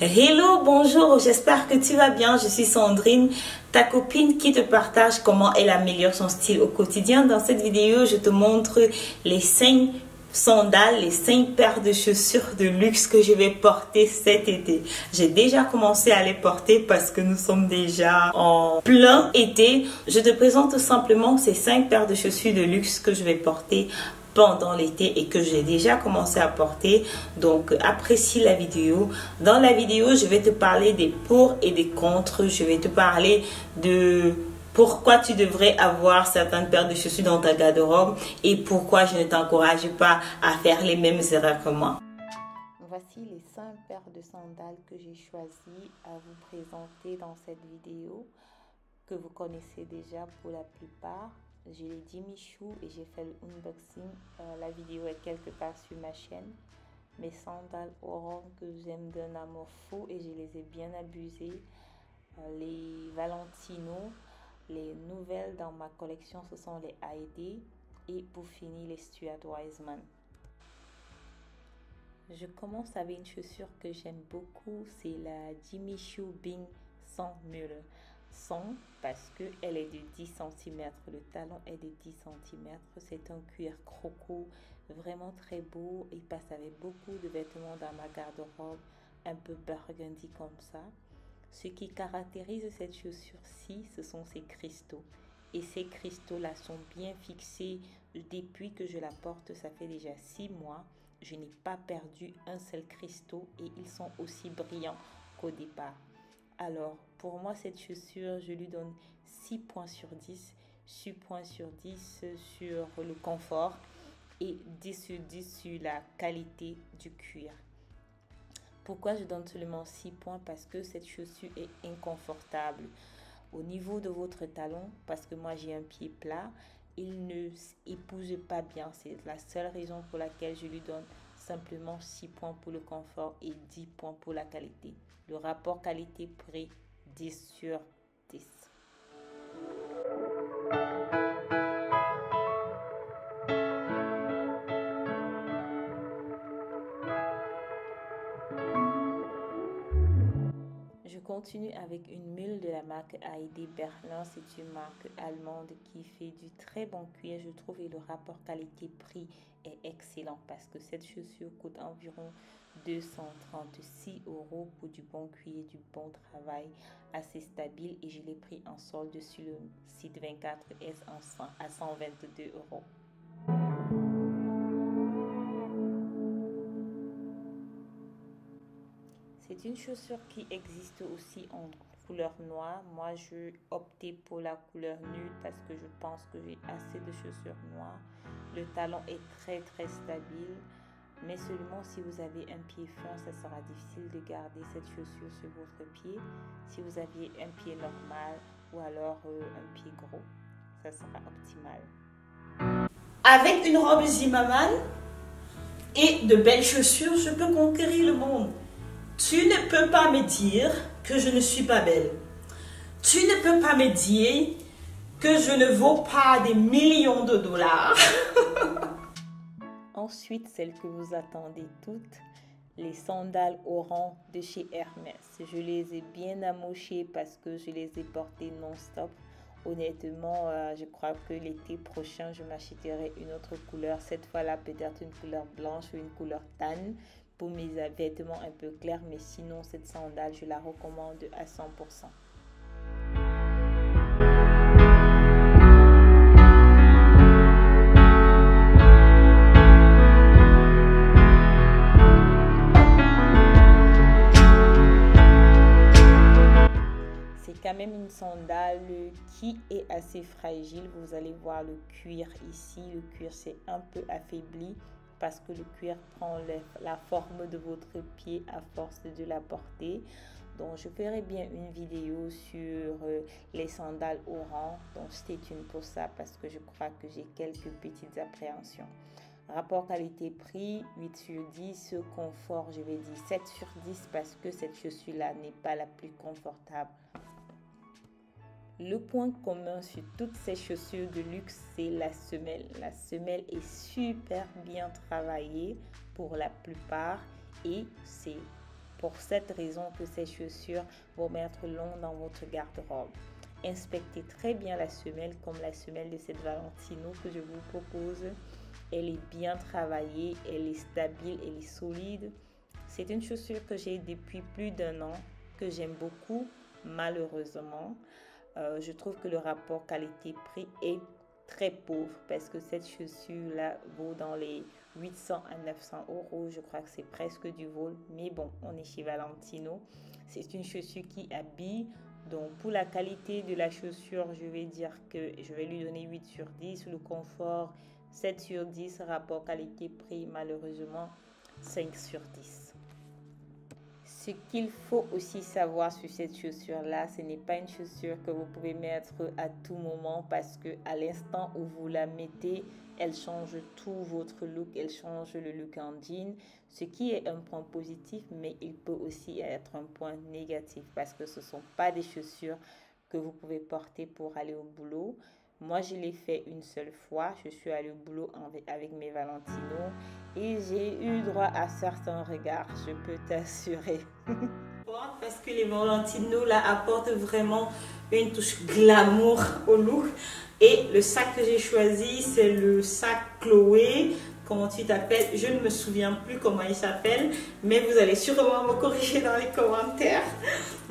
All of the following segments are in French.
Hello, bonjour, j'espère que tu vas bien. Je suis Sandrine, ta copine qui te partage comment elle améliore son style au quotidien. Dans cette vidéo, je te montre les 5 sandales, les 5 paires de chaussures de luxe que je vais porter cet été. J'ai déjà commencé à les porter parce que nous sommes déjà en plein été. Je te présente tout simplement ces 5 paires de chaussures de luxe que je vais porter pendant l'été et que j'ai déjà commencé à porter. Donc apprécie la vidéo. Dans la vidéo, je vais te parler des pour et des contre. Je vais te parler de pourquoi tu devrais avoir certaines paires de chaussures dans ta garde-robe et pourquoi je ne t'encourage pas à faire les mêmes erreurs que moi. Voici les 5 paires de sandales que j'ai choisi à vous présenter dans cette vidéo, que vous connaissez déjà pour la plupart. J'ai les Jimmy Choo et j'ai fait l'unboxing. La vidéo est quelque part sur ma chaîne. Mes sandales orange que j'aime d'un amour fou et je les ai bien abusées. Les Valentino, les nouvelles dans ma collection, ce sont les Heidi. Et pour finir, les Stuart Weitzman. Je commence avec une chaussure que j'aime beaucoup, c'est la Jimmy Choo Bing 100 mule. 100 parce qu'elle est de 10 cm, le talon est de 10 cm, c'est un cuir croco vraiment très beau et passe avec beaucoup de vêtements dans ma garde-robe, un peu burgundy comme ça. Ce qui caractérise cette chaussure-ci, ce sont ses cristaux. Et ces cristaux-là sont bien fixés depuis que je la porte, ça fait déjà 6 mois. Je n'ai pas perdu un seul cristaux et ils sont aussi brillants qu'au départ. Alors, pour moi, cette chaussure, je lui donne 6 points sur 10. 6 points sur 10 sur le confort et 10 sur 10 sur la qualité du cuir. Pourquoi je donne seulement 6 points? Parce que cette chaussure est inconfortable. Au niveau de votre talon, parce que moi j'ai un pied plat, il ne épouse pas bien. C'est la seule raison pour laquelle je lui donne simplement 6 points pour le confort et 10 points pour la qualité. Le rapport qualité-prix, 10 sur 10. Je continue avec une mule de la marque Heidi Berlin. C'est une marque allemande qui fait du très bon cuir, je trouve, et le rapport qualité-prix est excellent parce que cette chaussure coûte environ 236 € pour du bon cuir, du bon travail, assez stable, et je l'ai pris en solde sur le site 24S à 122 €. C'est une chaussure qui existe aussi en couleur noire. Moi, je optais pour la couleur nude parce que je pense que j'ai assez de chaussures noires. Le talon est très stable, mais seulement si vous avez un pied fin, ça sera difficile de garder cette chaussure sur votre pied. Si vous aviez un pied normal ou alors un pied gros, ça sera optimal. Avec une robe Zimmermann et de belles chaussures, je peux conquérir le monde. Tu ne peux pas me dire que je ne suis pas belle. Tu ne peux pas me dire que je ne vaux pas des millions de dollars. Ensuite, celle que vous attendez toutes, les sandales orange de chez Hermès. Je les ai bien amochées parce que je les ai portées non-stop. Honnêtement, je crois que l'été prochain, je m'achèterai une autre couleur. Cette fois-là, peut-être une couleur blanche ou une couleur tan pour mes vêtements un peu clairs. Mais sinon, cette sandale, je la recommande à 100%. Quand même une sandale qui est assez fragile. Vous allez voir le cuir ici. Le cuir s'est un peu affaibli parce que le cuir prend la forme de votre pied à force de la porter. Donc je ferai bien une vidéo sur les sandales orange. Donc stay tuned pour ça parce que je crois que j'ai quelques petites appréhensions. Rapport qualité-prix, 8 sur 10. Confort, je vais dire 7 sur 10 parce que cette chaussure-là n'est pas la plus confortable. Le point commun sur toutes ces chaussures de luxe, c'est la semelle. La semelle est super bien travaillée pour la plupart et c'est pour cette raison que ces chaussures vont être longues dans votre garde-robe. Inspectez très bien la semelle, comme la semelle de cette Valentino que je vous propose. Elle est bien travaillée, elle est stable, elle est solide. C'est une chaussure que j'ai depuis plus d'1 an, que j'aime beaucoup. Malheureusement, je trouve que le rapport qualité-prix est très pauvre parce que cette chaussure-là vaut dans les 800 à 900 €. Je crois que c'est presque du vol, mais bon, on est chez Valentino. C'est une chaussure qui habille. Donc, pour la qualité de la chaussure, je vais dire que je vais lui donner 8 sur 10. Le confort, 7 sur 10. Rapport qualité-prix, malheureusement, 5 sur 10. Ce qu'il faut aussi savoir sur cette chaussure-là, ce n'est pas une chaussure que vous pouvez mettre à tout moment parce que à l'instant où vous la mettez, elle change tout votre look, elle change le look en jean, ce qui est un point positif, mais il peut aussi être un point négatif parce que ce ne sont pas des chaussures que vous pouvez porter pour aller au boulot. Moi, je l'ai fait une seule fois. Je suis allée au boulot avec mes Valentino et j'ai eu droit à certains regards, je peux t'assurer. Parce que les Valentino là apportent vraiment une touche glamour au look. Et le sac que j'ai choisi, c'est le sac Chloé. Comment tu t'appelles? Je ne me souviens plus comment il s'appelle, mais vous allez sûrement me corriger dans les commentaires.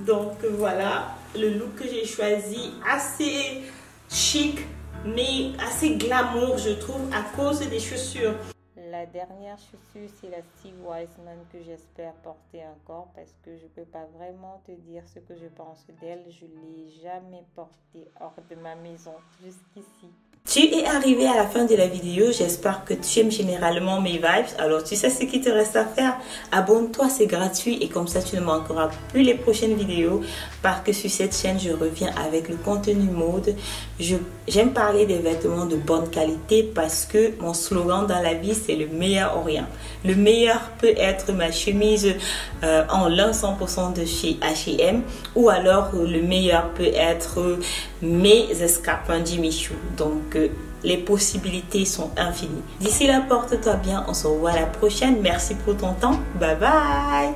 Donc voilà, le look que j'ai choisi, assez chic, mais assez glamour, je trouve, à cause des chaussures. La dernière chaussure, c'est la Steve Wiseman que j'espère porter encore parce que je ne peux pas vraiment te dire ce que je pense d'elle. Je ne l'ai jamais portée hors de ma maison jusqu'ici. Tu es arrivé à la fin de la vidéo, j'espère que tu aimes généralement mes vibes. Alors tu sais ce qu'il te reste à faire, abonne-toi, c'est gratuit et comme ça tu ne manqueras plus les prochaines vidéos parce que sur cette chaîne je reviens avec le contenu mode. J'aime parler des vêtements de bonne qualité parce que mon slogan dans la vie c'est le meilleur ou rien. Le meilleur peut être ma chemise en lin 100% de chez H&M ou alors le meilleur peut être mes escarpins Jimmy Choo. Donc les possibilités sont infinies. D'ici là, porte-toi bien. On se revoit à la prochaine. Merci pour ton temps. Bye bye.